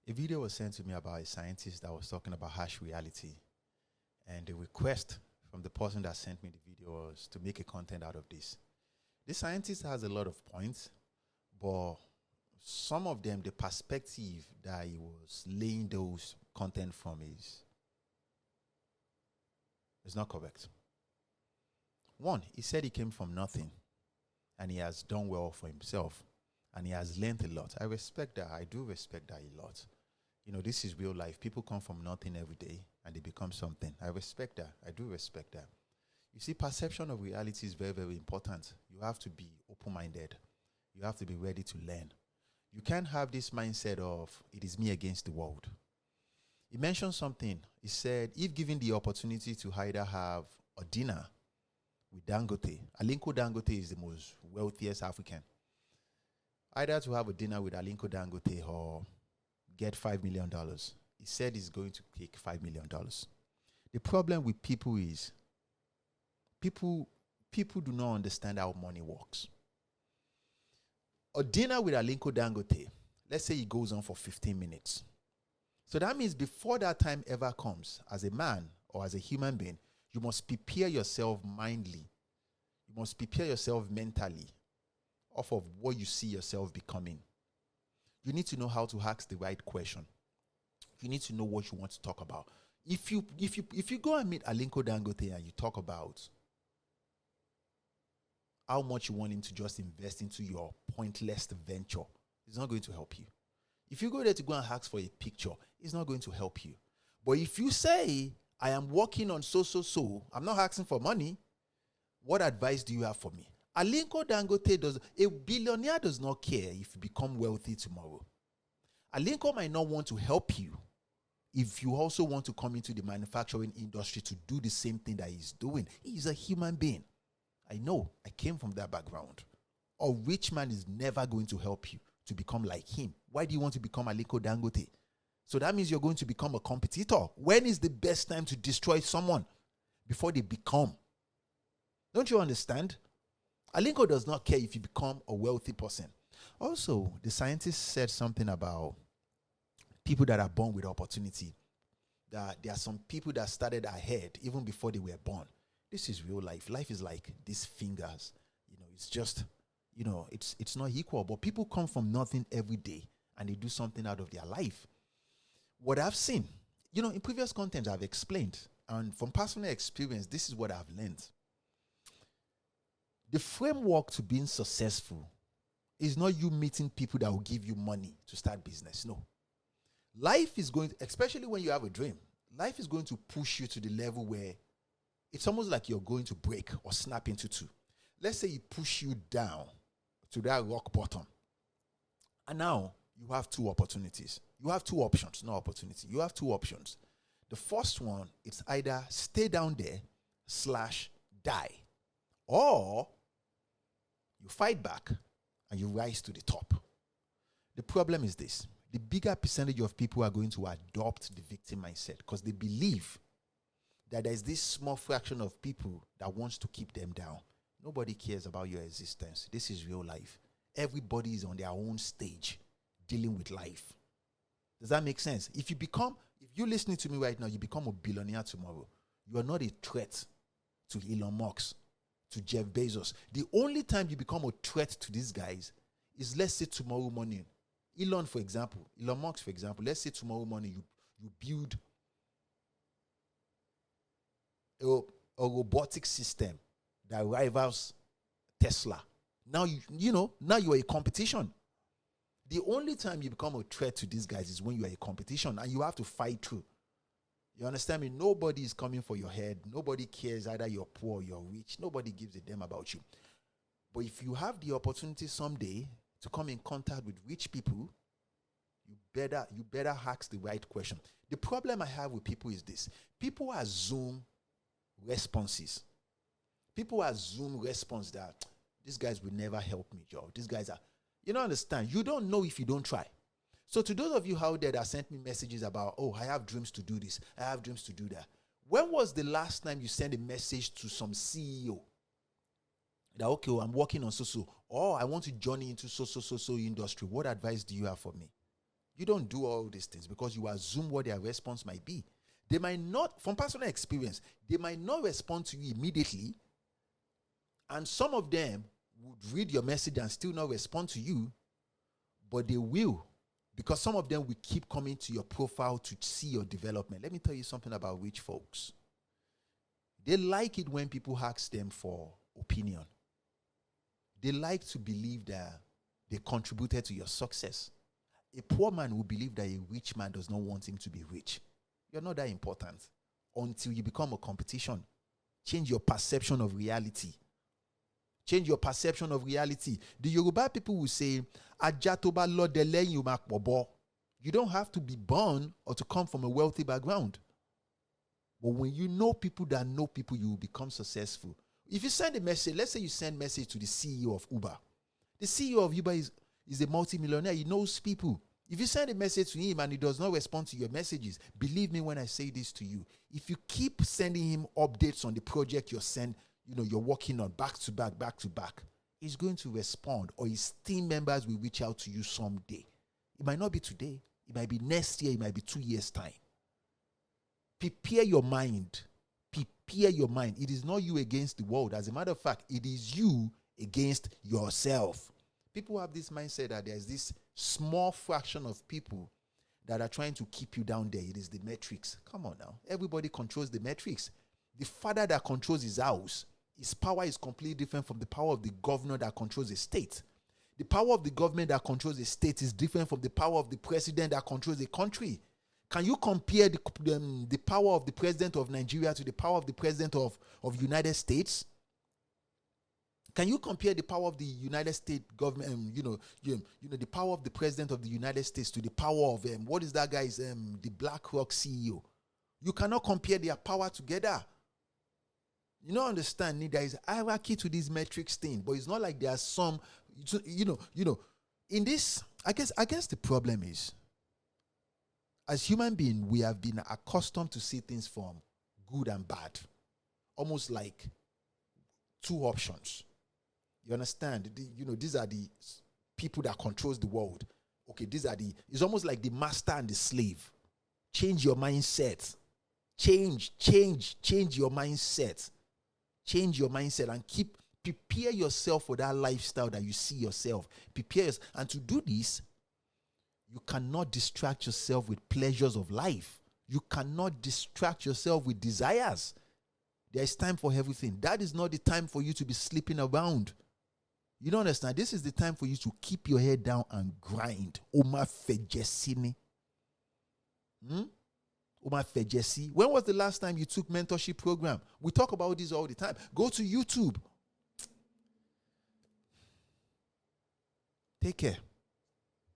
A video was sent to me about a scientist that was talking about harsh reality. And the request from the person that sent me the video was to make a content out of this. This scientist has a lot of points, but some of them, the perspective that he was laying those content from is not correct. One, he said he came from nothing and he has done well for himself and he has learned a lot. I respect that. I do respect that a lot. You know, this is real life. People come from nothing every day and they become something. I respect that. I do respect that. You see, perception of reality is very, very important. You have to be open-minded. You have to be ready to learn. You can't have this mindset of, it is me against the world. He mentioned something. He said, if given the opportunity to either have a dinner with Dangote, Aliko Dangote is the most wealthiest African, either to have a dinner with Aliko Dangote or get $5 million. He said he's going to take $5 million. The problem with people is people do not understand how money works. A dinner with Aliko Dangote, let's say it goes on for 15 minutes. So that means before that time ever comes, as a man or as a human being, you must prepare yourself mindly. You must prepare yourself mentally off of what you see yourself becoming. You need to know how to ask the right question. You need to know what you want to talk about. If you go and meet Aliko Dangote and you talk about how much you want him to just invest into your pointless venture, it's not going to help you. If you go there to go and ask for a picture, it's not going to help you. But if you say, I am working on so, I'm not asking for money, what advice do you have for me? Aliko Dangote a billionaire does not care if you become wealthy tomorrow. Aliko might not want to help you if you also want to come into the manufacturing industry to do the same thing that he's doing. He's a human being. I know, I came from that background. A rich man is never going to help you to become like him. Why do you want to become Aliko Dangote? So that means you're going to become a competitor. When is the best time to destroy someone? Before they become. Don't you understand? Aliko does not care if you become a wealthy person. Also, the scientist said something about people that are born with opportunity. That there are some people that started ahead even before they were born. This is real life. Life is like these fingers. You know, it's just, you know, it's not equal. But people come from nothing every day and they do something out of their life. What I've seen, you know, in previous content I've explained, and from personal experience, this is what I've learned. The framework to being successful is not you meeting people that will give you money to start business. No. Life is going to, especially when you have a dream, life is going to push you to the level where it's almost like you're going to break or snap into two. Let's say it push you down to that rock bottom. And now you have two opportunities. You have two options, not opportunity. You have two options. The first one, it's either stay down there / die. Or you fight back and you rise to the top. The problem is this. The bigger percentage of people are going to adopt the victim mindset because they believe that there's this small fraction of people that wants to keep them down. Nobody cares about your existence. This is real life. Everybody is on their own stage dealing with life. Does that make sense? If you're listening to me right now, you become a billionaire tomorrow. You are not a threat to Elon Musk, to Jeff Bezos. The only time you become a threat to these guys is, let's say, tomorrow morning. Elon Musk, for example, let's say tomorrow morning you build a robotic system that rivals Tesla. Now now you are a competition. The only time you become a threat to these guys is when you are a competition and you have to fight through. You understand me? Nobody is coming for your head. Nobody cares either you're poor or you're rich. Nobody gives a damn about you. But if you have the opportunity someday to come in contact with rich people, you better ask the right question. The problem I have with people is this. People assume responses. People assume response that these guys will never help me, Joe. These guys are, you don't understand. You don't know if you don't try. So to those of you out there that sent me messages about, oh, I have dreams to do this, I have dreams to do that. When was the last time you sent a message to some CEO that, okay, I'm working on so, or I want to journey into so industry. What advice do you have for me? You don't do all these things because you assume what their response might be. They might not, from personal experience, they might not respond to you immediately. And some of them would read your message and still not respond to you, but they will. Because some of them will keep coming to your profile to see your development. Let me tell you something about rich folks. They like it when people ask them for opinion. They like to believe that they contributed to your success. A poor man will believe that a rich man does not want him to be rich. You're not that important until you become a competition. Change your perception of reality. Change your perception of reality. The Yoruba people will say, Ajatoba lo dele yumak bobo. You don't have to be born or to come from a wealthy background. But when you know people that know people, you will become successful. If you send a message, let's say you send a message to the CEO of Uber. The CEO of Uber is a multimillionaire. He knows people. If you send a message to him and he does not respond to your messages, believe me when I say this to you. If you keep sending him updates on the project you're working on back to back, he's going to respond, or his team members will reach out to you someday. It might not be today. It might be next year. It might be 2 years' time. Prepare your mind. Prepare your mind. It is not you against the world. As a matter of fact, it is you against yourself. People have this mindset that there's this small fraction of people that are trying to keep you down there. It is the metrics. Come on now. Everybody controls the metrics. The father that controls his house, his power is completely different from the power of the governor that controls a state. The power of the government that controls a state is different from the power of the president that controls a country. Can you compare the power of the president of Nigeria to the power of the president of United States? Can you compare the power of the United States government, the power of the president of the United States to the power of, what is that guy's, the BlackRock CEO? You cannot compare their power together. You don't understand, there is hierarchy to this metrics thing, but it's not like there are some, in this, I guess the problem is, as human beings, we have been accustomed to see things from good and bad, almost like two options. You understand? These are the people that controls the world. Okay, it's almost like the master and the slave. Change your mindset. Change your mindset. Change your mindset and prepare yourself for that lifestyle that you see yourself. And to do this, you cannot distract yourself with pleasures of life. You cannot distract yourself with desires. There is time for everything. That is not the time for you to be sleeping around. You don't understand? This is the time for you to keep your head down and grind. Oma Fejesini. Oma Fejesi. When was the last time you took mentorship program? We talk about this all the time. Go to YouTube. Take care.